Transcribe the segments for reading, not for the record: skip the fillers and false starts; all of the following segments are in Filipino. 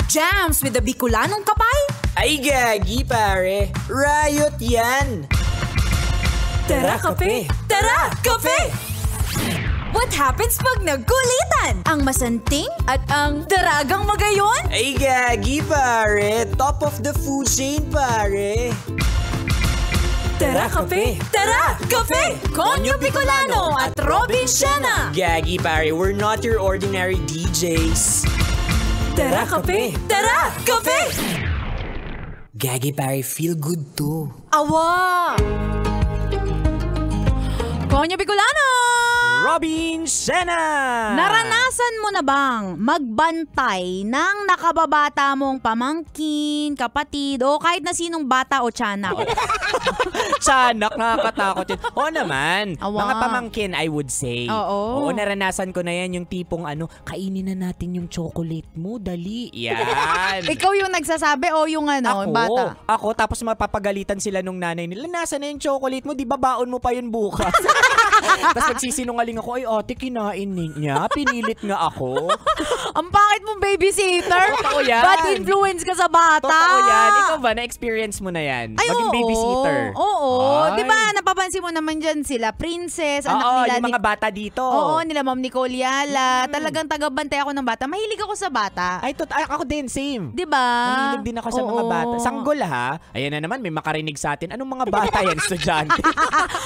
Jams with the Bicolanong kapay? Ay gagi pare, riot yan! Tara kape! Tara kape! What happens pag nagkulitan? Ang masanting at ang daragang magayon? Ay gagi pare, top of the food chain pare! Tara kape! Tara kape! Konyo Bicolano at Robin Siena! Gagi pare, we're not your ordinary DJs. Tara kape! Tara kape! Gagi pare, feel good too. Awa! Konyo Bicolano! Robin Siena! Naranasan mo na bang magbantay ng nakababata mong pamangkin, kapatid, o kahit na sinong bata o tiyanak? Tiyanak, nakakatakot yun. Oo naman. Awa. Mga pamangkin, I would say. Oo. Naranasan ko na yan, yung tipong kainin na natin yung chocolate mo, dali. Yan. Ikaw yung nagsasabi o yung bata? Ako, tapos mapapagalitan sila nung nanay nila. Nasaan na yung chocolate mo? Di ba baon mo pa yun bukas? Tapos magsisinungaling ako, ay ate, kinain niya. Pinilit nga ako. Ang pangit mong babysitter. Totoo yan. Bad influence ka sa bata. Totoo yan. Ikaw ba, na-experience mo na yan? Ay, maging babysitter. Oo. Ay. Di ba, napapansin mo naman dyan sila, Princess, anak Oo, nila. yung mga bata dito. Oo, nila Ma'am Nicole Yala. Talagang tagabantay ako ng bata. Mahilig ako sa bata. Ay, ako din, same. Di ba? Mahilig din ako sa mga bata. Sanggol ha. Ayan na naman, may makarinig sa atin. Anong mga bata yan, estudyante?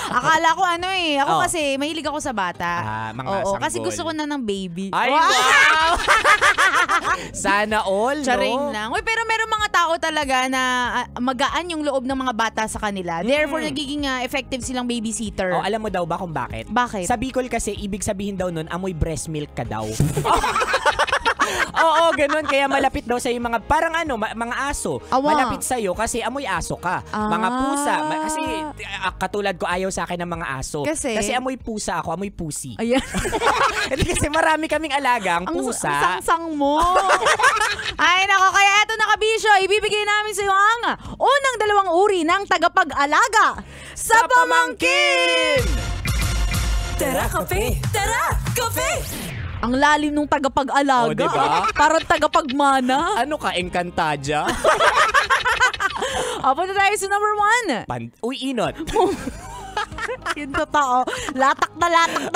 Akala ko Ako Oh. kasi mahilig ako sa bata. Mga Oo, sanggol. kasi gusto ko na ng baby. Ay, wow! Sana all, Charing no? lang. Uy, pero meron mga tao talaga na magaan yung loob ng mga bata sa kanila. Therefore, nagiging effective silang babysitter. Oh, alam mo daw ba kung bakit? Bakit? Sa Bicol kasi, ibig sabihin daw nun, amoy breast milk ka daw. Oo, ganun. Kaya malapit daw sa'yo mga, parang mga aso. Awa. Malapit sa'yo kasi amoy aso ka. Mga pusa. Kasi katulad ko, ayaw sa akin ng mga aso. Kasi amoy pusa ako, amoy pusi. Ayan. Kasi marami kaming alagang pusa. Ang sangsang mo. Ay, nako. Kaya eto na kabisyo, ibibigay namin sa'yo ang unang 2 uri ng tagapag-alaga sa pamangkin! Tara, kape! Tara, kape! Ang lalim nung tagapag-alaga. Oh, diba? Parang tagapagmana. Ano ka, Encantadia? Punta tayo sa number 1. Uy, inot. Yung totoo. Latak na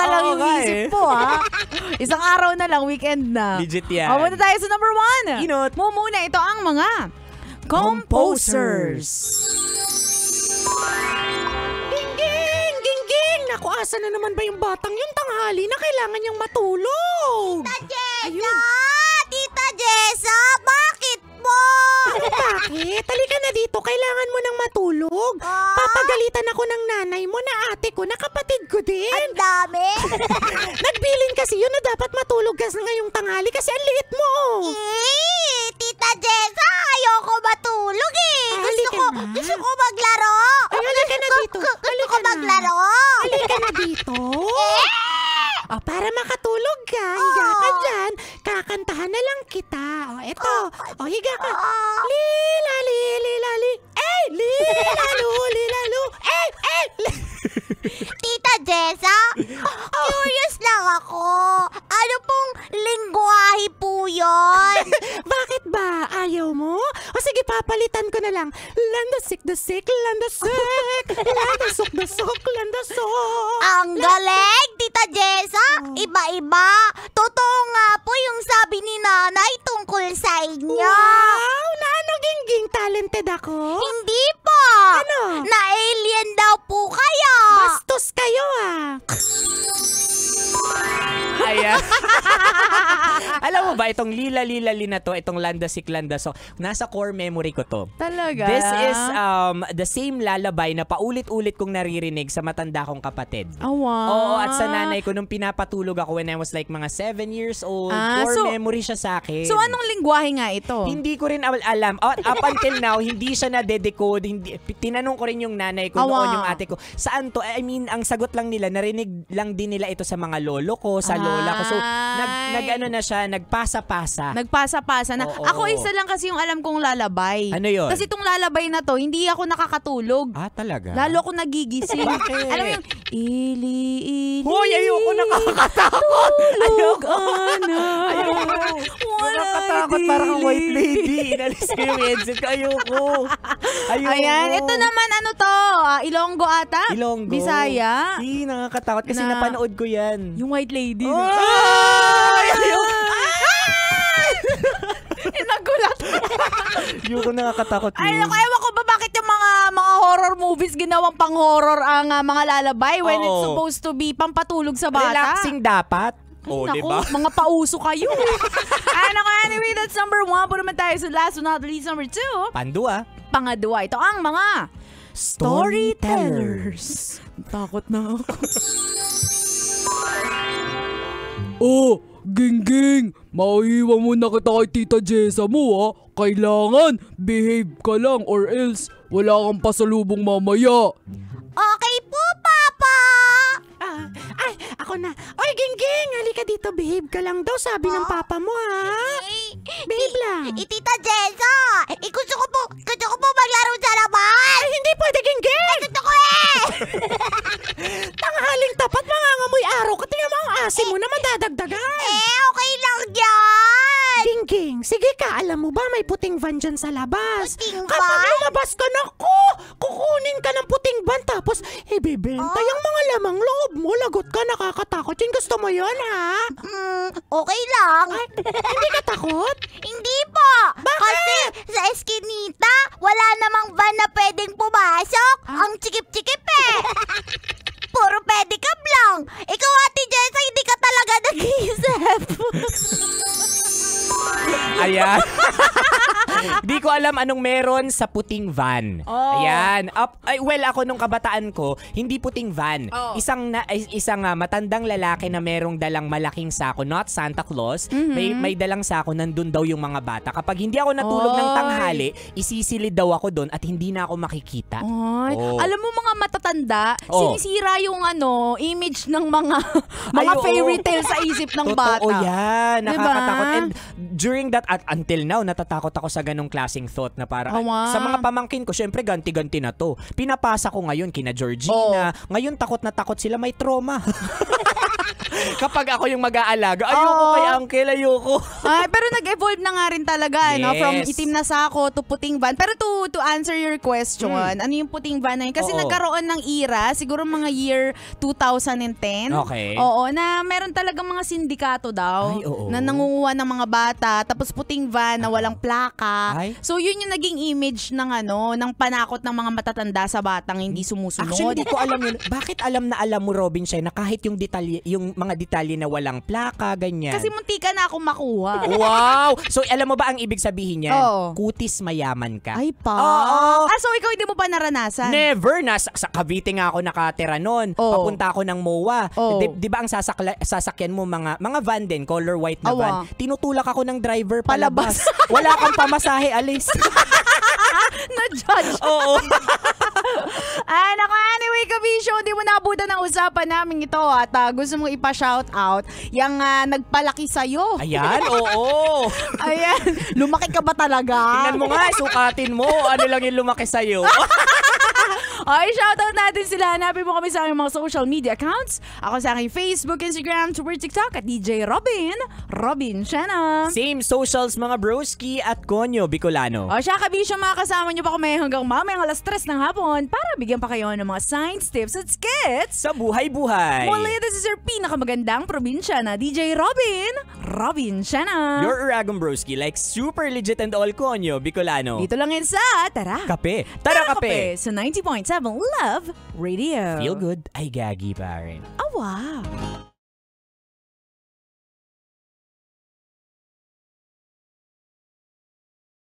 lang yung isip po, ha? Isang araw na lang, weekend na. Legit yan. Punta tayo sa number 1. Inot. Muna, ito ang mga composers. Naku, asa na naman ba yung batang yung tanghali na kailangan niyang matulog? Tita Jessa! Tita Jessa! Bakit po? Bakit? Halika na dito. Kailangan mo nang matulog. Papagalitan ako ng nanay mo na ate ko na kapatid ko din. Ang dami? Nagbilin kasi yun na dapat matulog ka ngayong tanghali kasi ang liit mo. Tita Jessa! Ayoko matulog Gusto ko maglaro. Ay, halika na dito. Gusto ko maglaro. Halika na dito. Para makatulog ka, higa ka dyan, kakantahan na lang kita. Eto. Higa ka. Lilali, lilali. Lilalu, lilalu. Tita Jessa, curious lang ako. Ano pong lingwahe po yun? Bakit ba? Ayaw mo? O sige, papalitan ko na lang. Landasik, landasik. Landasok, landasok. Ang galing, Tita Jessa. Iba-iba. Totoo nga po yung sabi ni nanay tungkol sa inyo. Wow! Gingging talented ako? Hindi po. Ano? Na-alien daw po kayo. Bastos kayo Ayan. Alam mo ba, itong lila-lila-li na to, itong landasik-landasok, nasa core memory ko to. Talaga? This is the same lullaby na paulit-ulit kong naririnig sa matanda kong kapatid. Oh, wow. Oo, at sa nanay ko nung pinapatulog ako when I was like mga 7 years old. Core memory siya sa akin. So anong lingwahe nga ito? Hindi ko rin alam. Up until now, hindi siya na-decode. Tinanong ko rin yung nanay ko noon, yung ate ko. Saan to? I mean, ang sagot lang nila, narinig lang din nila ito sa mga lolo ko, sa lola ko. So, nag-ano na siya, nagpasa-pasa. Nagpasa-pasa na. Oo. Ako isa lang kasi yung alam kong lalabay. Ano yun? Kasi itong lalabay na to, hindi ako nakakatulog. Talaga? Lalo ako nagigising. Bakit? Alam mo Ili. Hoy, ayoko, nakakatakot. Ayoko. Nakakatakot, parang kang white lady. Inalis ko yung headset ko. Ayoko. Ayan, ito naman ano to? Ilonggo ata? Ilonggo. Bisaya? Nakakatakot kasi napanood ko yan. Yung white lady. Ay! Ayoko. Nagulat. Ayoko, nakakatakot yun. Ay, ewan ko ba bakit yung mga horror movies ginawang pang-horror ang mga lalabay when it's supposed to be pampatulog sa bata? Relaxing dapat. Naku, diba? mga pauso kayo. Anyway, that's number 1. Puro naman tayo sa last but not least, number 2. Pandua. Pangadwa, ito ang mga storytellers. Takot na ako. Oh, Gingging, maiiwan mo na kita kay Tita Jessa mo ha. Kailangan behave ka lang or else wala kang pasalubong mamaya. Okay po, Papa! Ay, ako na. Oy, Gingging, halika dito. Behave ka lang daw, sabi ng papa mo, ha? Behave lang. Tita Jessa, gusto ko po maglaro sa labas. Ay, hindi pwede, Gingging. Gusto ko eh! Tanghaling tapat, mangangamoy araw ka. Tingnan mo ang asim mo na madadagdagan. Okay lang yan. Gingging, sige ka. Alam mo ba, may puting van dyan sa labas. Puting van? Kapag lumabas ka na kukunin ka ng puting van tapos ibibenta yung mga lamang loob mo. Lagot ka, nakakatakot. Yung gusto mo yun, ha? Okay lang. Hindi ka takot? Hindi po. Kasi sa Eskinita, wala namang van na pwedeng pumasok. Ang chikip-chikip eh. Puro pedicab lang. Ikaw, Ate Jessa, hindi ka talaga nag-iisip. Ayan. Di ko alam anong meron sa puting van. Ayan. Well, ako nung kabataan ko, hindi puting van. Isang matandang lalaki na merong dalang malaking sako, not Santa Claus. May dalang sako, nandun daw yung mga bata. Kapag hindi ako natulog ng tanghali, isisilid daw ako doon at hindi na ako makikita. Alam mo mga matatanda, sinisira yung image ng mga fairy tale sa isip ng bata. Totoo yan. Nakakatakot. Diba? And during that, at until now, natatakot ako sa ganong klaseng thought na para sa mga pamangkin ko, syempre ganti-ganti na to. Pinapasa ko ngayon kina Georgina. Ngayon takot na takot sila, may trauma. Kapag ako yung mag-aalaga, ayoko kay uncle, ayoko. Ay, pero nag-evolve na nga rin talaga, no? Yes. From itim na sako to puting van. Pero to answer your question, ano yung puting van na yun? Kasi nagkaroon ng era, siguro mga year 2010. Okay. Oo, na meron talagang mga sindikato daw. Ay, oo. Na nangunguha ng mga bata, tapos puting van na walang plaka. Ay. So yun yung naging image ng ng panakot ng mga matatanda sa batang hindi sumusunod. Actually, hindi ko alam yun. Bakit alam mo, Robin, siya na kahit yung detalye, yung mga detalye na walang plaka, ganyan. Kasi munti ka na ako makuha. Wow! So, alam mo ba ang ibig sabihin niyan? Oo. Kutis mayaman ka. Ay pa. Oo. So ikaw hindi mo pa naranasan? Never. Sa Cavite nga ako nakatira noon. Papunta ako ng MOA. Di ba ang sasakyan mo mga van din, color white na van. Tinutulak ako ng driver palabas. Wala kang pamasahe, alis. Na-judge. Oo. Anyway, Kabisyo, hindi mo naabutan ng usapan namin ito at gusto mong ipa-shout out yung nagpalaki sa'yo. Ayan, oo. Ayan, lumaki ka ba talaga? Tingnan mo nga, sukatin mo. Ano lang yung lumaki sa'yo. Okay, shoutout natin sila. Hanapin mo kami sa aming mga social media accounts. Ako sa aking Facebook, Instagram, Twitter, TikTok at DJ Robin Shanna. Same socials mga broski at Konyo Bicolano. O siya, Kabisyo, mga kasama nyo pa kami hanggang mamayang 3:00 ng hapon para bigyan pa kayo ng mga science tips at skits Sa buhay-buhay. Muli, this is your pinakamagandang probinsya na DJ Robin Shanna. Your Uragon broski, like super legit and all Konyo Bicolano. Dito lang yun sa Tara Kape sa 90.7 Love Radio. Feel good, ay gagi pa rin. Wow.